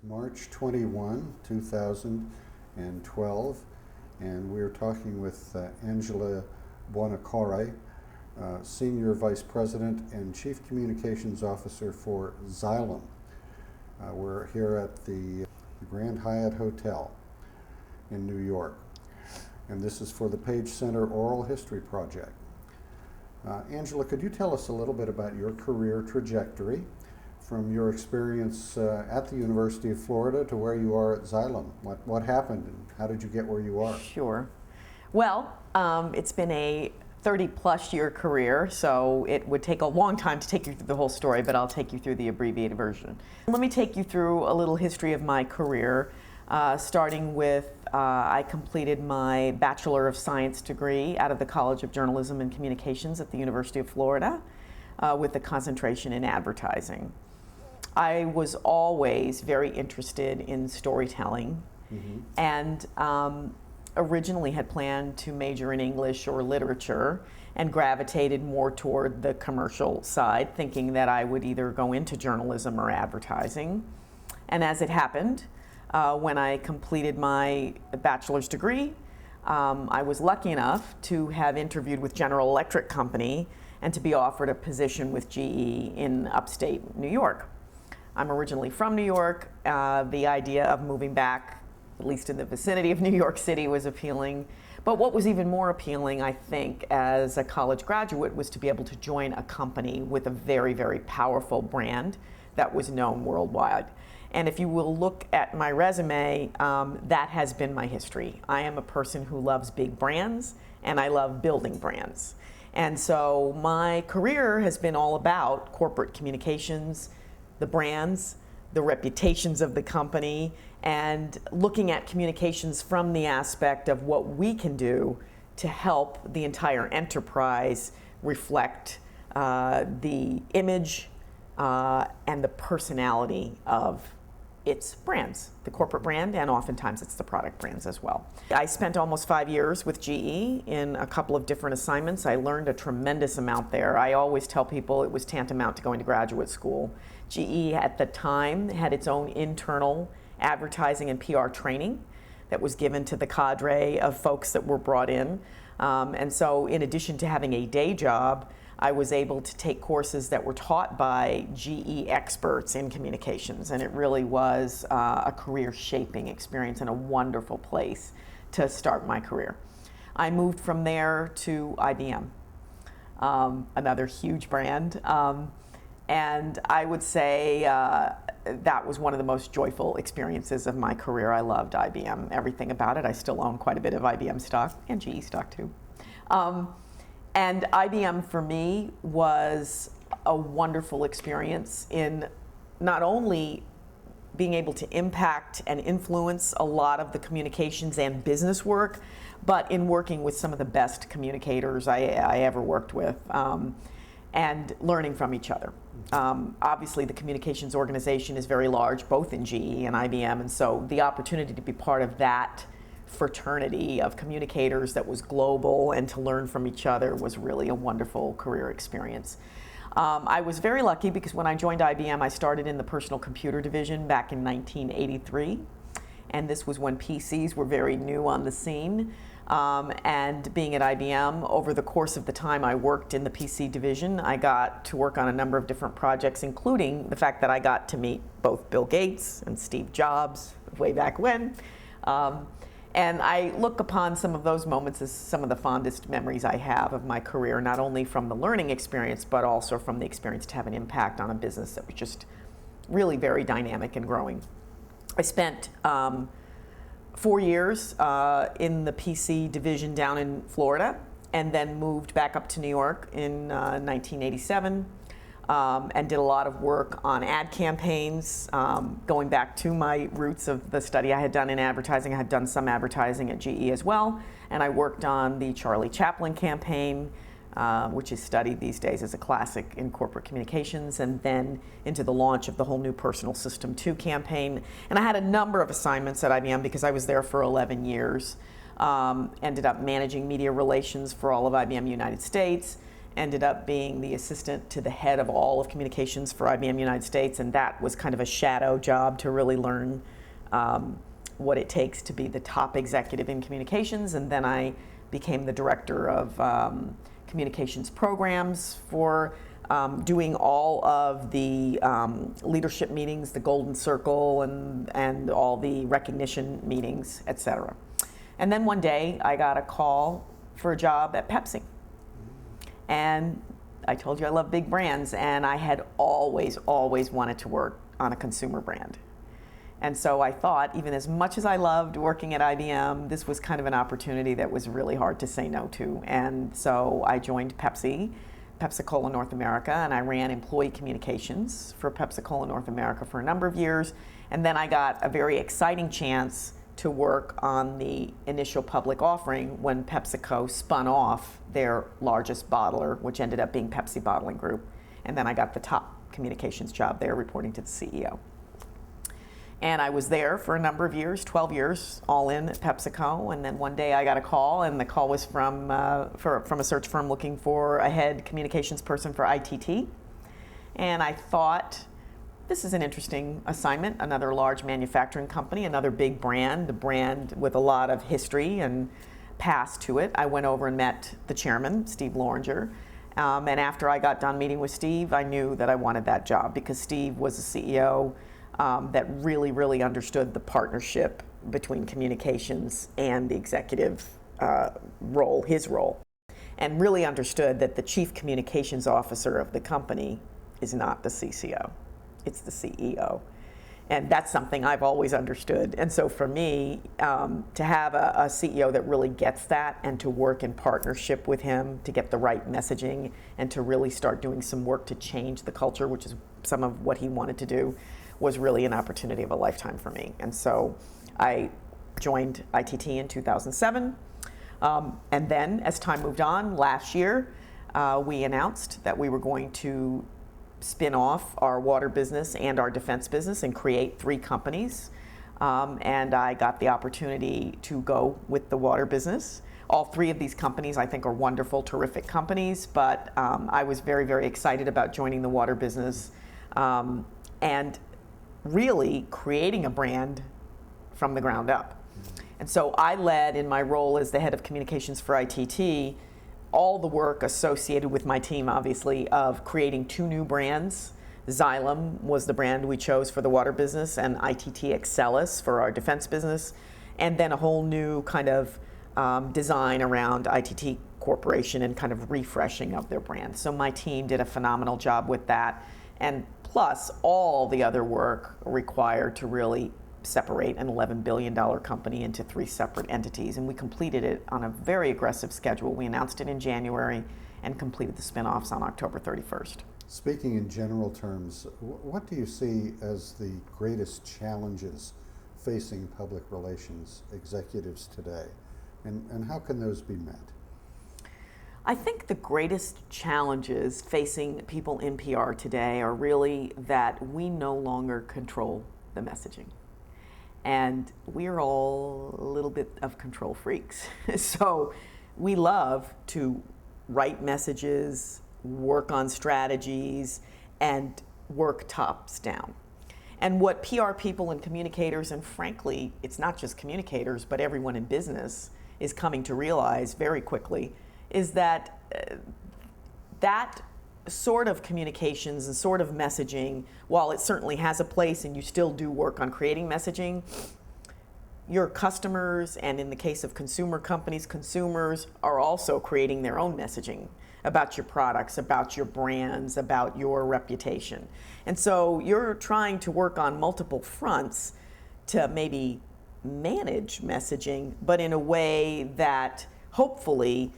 March 21, 2012, and we're talking with Angela Buonocore, Senior Vice President and Chief Communications Officer for Xylem. We're here at the Grand Hyatt Hotel in New York, and this is for the Page Center Oral History Project. Angela, could you tell us a little bit about your career trajectory from your experience at the University of Florida to where you are at Xylem? What happened and how did you get where you are? Sure. Well, it's been a 30-plus year career, so it would take a long time to take you through the whole story, but I'll take you through the abbreviated version. Let me take you through a little history of my career, starting with I completed my Bachelor of Science degree out of the College of Journalism and Communications at the University of Florida with a concentration in advertising. I was always very interested in storytelling, and originally had planned to major in English or literature and gravitated more toward the commercial side, thinking that I would either go into journalism or advertising. And as it happened, when I completed my bachelor's degree, I was lucky enough to have interviewed with General Electric Company and to be offered a position with GE in upstate New York. I'm originally from New York. The idea of moving back, at least in the vicinity of New York City, was appealing. But what was even more appealing, I think, as a college graduate, was to be able to join a company with a very, very powerful brand that was known worldwide. And if you will look at my resume, that has been my history. I am a person who loves big brands, and I love building brands. And so my career has been all about corporate communications, the brands, the reputations of the company, and looking at communications from the aspect of what we can do to help the entire enterprise reflect the image and the personality of its brands, the corporate brand, and oftentimes it's the product brands as well. I spent almost 5 years with GE in a couple of different assignments. I learned a tremendous amount there. I always tell people it was tantamount to going to graduate school. GE at the time had its own internal advertising and PR training that was given to the cadre of folks that were brought in. And so in addition to having a day job, I was able to take courses that were taught by GE experts in communications, and it really was a career-shaping experience and a wonderful place to start my career. I moved from there to IBM, another huge brand, and I would say that was one of the most joyful experiences of my career. I loved IBM, everything about it. I still own quite a bit of IBM stock, and GE stock too. And IBM for me was a wonderful experience in not only being able to impact and influence a lot of the communications and business work, but in working with some of the best communicators I ever worked with, and learning from each other. Obviously, the communications organization is very large, both in GE and IBM, and so the opportunity to be part of that fraternity of communicators that was global and to learn from each other was really a wonderful career experience. I was very lucky because when I joined IBM, I started in the personal computer division back in 1983, and this was when PCs were very new on the scene. And being at IBM, over the course of the time I worked in the PC division, I got to work on a number of different projects, including the fact that I got to meet both Bill Gates and Steve Jobs way back when. And I look upon some of those moments as some of the fondest memories I have of my career, not only from the learning experience, but also from the experience to have an impact on a business that was just really very dynamic and growing. I spent 4 years in the PC division down in Florida, and then moved back up to New York in 1987. And did a lot of work on ad campaigns, going back to my roots of the study I had done in advertising. I had done some advertising at GE as well, and I worked on the Charlie Chaplin campaign, which is studied these days as a classic in corporate communications, and then into the launch of the whole new Personal System 2 campaign. And I had a number of assignments at IBM because I was there for 11 years. Ended up managing media relations for all of IBM United States, ended up being the assistant to the head of all of communications for IBM United States, and that was kind of a shadow job to really learn what it takes to be the top executive in communications. And then I became the director of communications programs for doing all of the leadership meetings, the Golden Circle, and all the recognition meetings, et cetera. And then one day I got a call for a job at Pepsi. And I told you I love big brands, and I had always wanted to work on a consumer brand. And so I thought, even as much as I loved working at IBM, this was kind of an opportunity that was really hard to say no to. And so I joined Pepsi-Cola North America, and I ran employee communications for Pepsi-Cola North America for a number of years. And then I got a very exciting chance to work on the initial public offering when PepsiCo spun off their largest bottler, which ended up being Pepsi Bottling Group. And then I got the top communications job there, reporting to the CEO. And I was there for a number of years, 12 years, all in at PepsiCo. And then one day I got a call, and the call was from a search firm looking for a head communications person for ITT. And I thought, this is an interesting assignment, another large manufacturing company, another big brand, a brand with a lot of history and past to it. I went over and met the chairman, Steve Loranger. And after I got done meeting with Steve, I knew that I wanted that job, because Steve was a CEO that really understood the partnership between communications and the executive role, his role, and really understood that the chief communications officer of the company is not the CCO, it's the CEO. And that's something I've always understood. And so for me, to have a CEO that really gets that, and to work in partnership with him to get the right messaging, and to really start doing some work to change the culture, which is some of what he wanted to do, was really an opportunity of a lifetime for me. And so I joined ITT in 2007. And then as time moved on, last year, we announced that we were going to spin off our water business and our defense business and create 3 companies. And I got the opportunity to go with the water business. All 3 of these companies I think are wonderful, terrific companies, but I was very excited about joining the water business and really creating a brand from the ground up. And so I led, in my role as the head of communications for ITT, all the work associated with my team, obviously, of creating 2 new brands. Xylem was the brand we chose for the water business, and ITT Excelis for our defense business, and then a whole new kind of design around ITT Corporation and kind of refreshing of their brand. So my team did a phenomenal job with that, and plus all the other work required to really separate an $11 billion company into 3 separate entities. And we completed it on a very aggressive schedule. We announced it in January and completed the spin-offs on October 31st. Speaking in general terms, what do you see as the greatest challenges facing public relations executives today? And how can those be met? I think the greatest challenges facing people in PR today are really that we no longer control the messaging. And we're all a little bit of control freaks. So we love to write messages, work on strategies, and work tops down. And what PR people and communicators, and frankly, it's not just communicators, but everyone in business is coming to realize very quickly, is that that sort of communications and sort of messaging, while it certainly has a place and you still do work on creating messaging, your customers, and in the case of consumer companies, consumers are also creating their own messaging about your products, about your brands, about your reputation. And so you're trying to work on multiple fronts to maybe manage messaging, but in a way that hopefully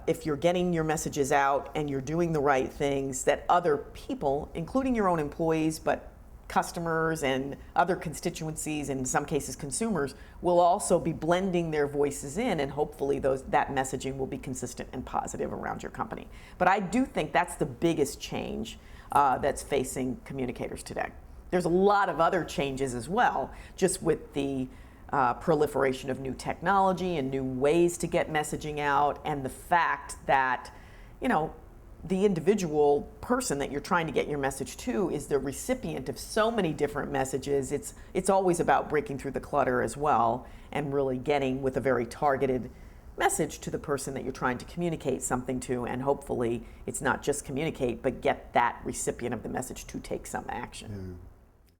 if you're getting your messages out and you're doing the right things, that other people, including your own employees, but customers and other constituencies, and in some cases consumers, will also be blending their voices in, and hopefully that messaging will be consistent and positive around your company. But I do think that's the biggest change that's facing communicators today. There's a lot of other changes as well, just with the proliferation of new technology and new ways to get messaging out, and the fact that, the individual person that you're trying to get your message to is the recipient of so many different messages. It's always about breaking through the clutter as well and really getting with a very targeted message to the person that you're trying to communicate something to, and hopefully it's not just communicate, but get that recipient of the message to take some action. Yeah.